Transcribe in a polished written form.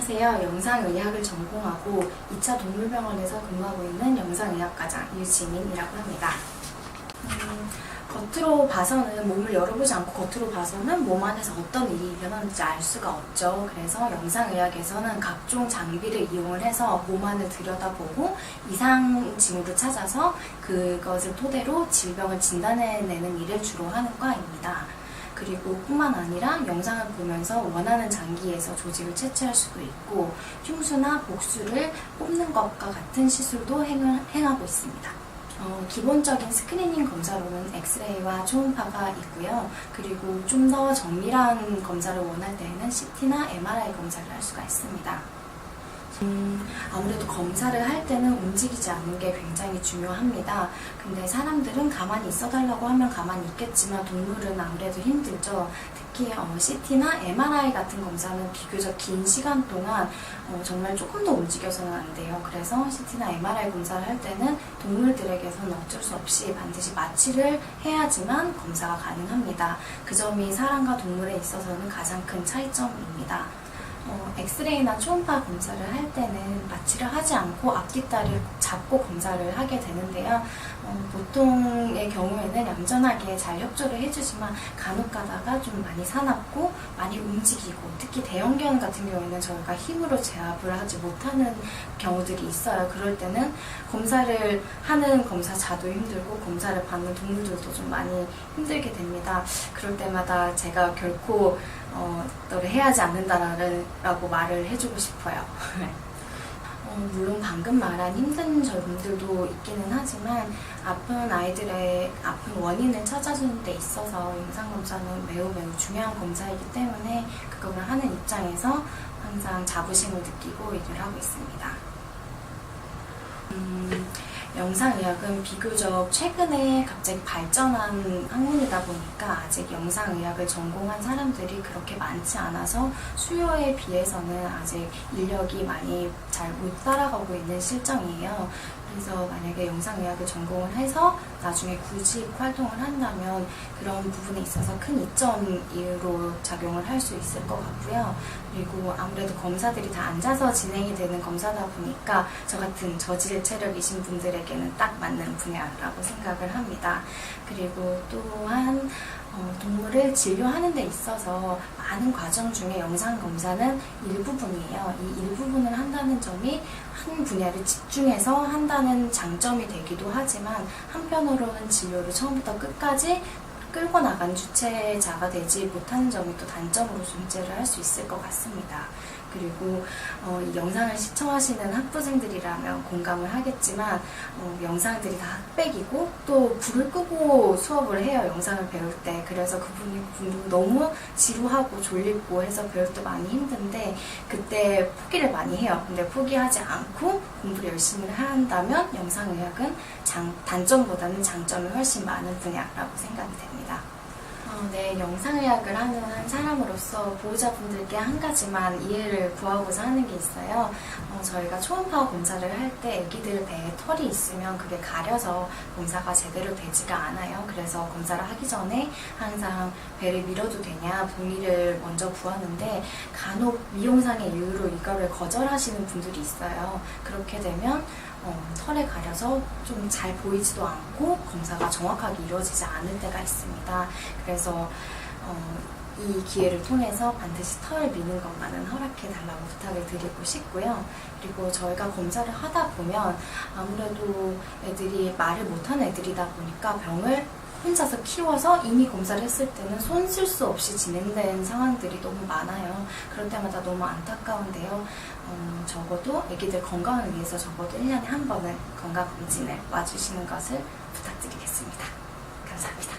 안녕하세요. 영상의학을 전공하고 2차 동물병원에서 근무하고 있는 영상의학과장 유지민이라고 합니다. 겉으로 봐서는 몸을 열어보지 않고 겉으로 봐서는 몸 안에서 어떤 일이 일어나는지 알 수가 없죠. 그래서 영상의학에서는 각종 장비를 이용을 해서 몸 안을 들여다보고 이상 징후를 찾아서 그것을 토대로 질병을 진단해내는 일을 주로 하는 과입니다. 그리고 뿐만 아니라 영상을 보면서 원하는 장기에서 조직을 채취할 수도 있고 흉수나 복수를 뽑는 것과 같은 시술도 행하고 있습니다. 기본적인 스크리닝 검사로는 엑스레이와 초음파가 있고요. 그리고 좀 더 정밀한 검사를 원할 때에는 CT나 MRI 검사를 할 수가 있습니다. 아무래도 검사를 할 때는 움직이지 않는 게 굉장히 중요합니다. 근데 사람들은 가만히 있어달라고 하면 가만히 있겠지만 동물은 아무래도 힘들죠. 특히 CT나 MRI 같은 검사는 비교적 긴 시간 동안 정말 조금 더 움직여서는 안 돼요. 그래서 CT나 MRI 검사를 할 때는 동물들에게서는 어쩔 수 없이 반드시 마취를 해야지만 검사가 가능합니다. 그 점이 사람과 동물에 있어서는 가장 큰 차이점입니다. 엑스레이나 초음파 검사를 할 때는 마취를 하지 않고 앞뒷다리를 잡고 검사를 하게 되는데요. 보통의 경우에는 얌전하게 잘 협조를 해주지만 간혹 가다가 좀 많이 사납고 많이 움직이고 특히 대형견 같은 경우에는 저희가 힘으로 제압을 하지 못하는 경우들이 있어요. 그럴 때는 검사를 하는 검사자도 힘들고 검사를 받는 동물들도 좀 많이 힘들게 됩니다. 그럴 때마다 제가 결코 너를 해하지 않는다라고 말을 해주고 싶어요. 물론 방금 말한 힘든 분들도 있기는 하지만 아픈 아이들의 아픈 원인을 찾아주는 데 있어서 영상검사는 매우 중요한 검사이기 때문에 그걸 하는 입장에서 항상 자부심을 느끼고 일을 하고 있습니다. 영상의학은 비교적 최근에 갑자기 발전한 학문이다 보니까 아직 영상의학을 전공한 사람들이 그렇게 많지 않아서 수요에 비해서는 아직 인력이 많이 잘 못 따라가고 있는 실정이에요. 그래서 만약에 영상의학을 전공을 해서 나중에 구직 활동을 한다면 그런 부분에 있어서 큰 이점으로 작용을 할 수 있을 것 같고요. 그리고 아무래도 검사들이 다 앉아서 진행이 되는 검사다 보니까 저 같은 저질 체력이신 분들에게는 딱 맞는 분야라고 생각을 합니다. 그리고 또한 동물을 진료하는 데 있어서 많은 과정 중에 영상검사는 일부분이에요. 이 일부분을 한다는 점이 한 분야를 집중해서 한다는 장점이 되기도 하지만 한편으로는 진료를 처음부터 끝까지 끌고 나간 주체자가 되지 못하는 점이 또 단점으로 존재를 할 수 있을 것 같습니다. 그리고 이 영상을 시청하시는 학부생들이라면 공감을 하겠지만 영상들이 다 흑백이고 또 불을 끄고 수업을 해요. 영상을 배울 때. 그래서 그분도 너무 지루하고 졸리고 해서 배울 때 많이 힘든데 그때 포기를 많이 해요. 근데 포기하지 않고 공부를 열심히 한다면 영상의학은 단점보다는 장점이 훨씬 많은 분야라고 생각이 됩니다. 네, 영상의학을 하는 한 사람으로서 보호자분들께 한 가지만 이해를 구하고자 하는 게 있어요. 저희가 초음파 검사를 할 때 애기들 배에 털이 있으면 그게 가려서 검사가 제대로 되지가 않아요. 그래서 검사를 하기 전에 항상 배를 밀어도 되냐 본의를 먼저 구하는데 간혹 미용상의 이유로 이거를 거절하시는 분들이 있어요. 그렇게 되면 털에 가려서 좀 잘 보이지도 않고 검사가 정확하게 이루어지지 않을 때가 있습니다. 그래서 이 기회를 통해서 반드시 털을 미는 것만은 허락해달라고 부탁을 드리고 싶고요. 그리고 저희가 검사를 하다 보면 아무래도 애들이 말을 못하는 애들이다 보니까 병을 혼자서 키워서 이미 검사를 했을 때는 손 쓸 수 없이 진행된 상황들이 너무 많아요. 그럴 때마다 너무 안타까운데요. 적어도 애기들 건강을 위해서 적어도 1년에 한 번은 건강검진을 와주시는 것을 부탁드리겠습니다. 감사합니다.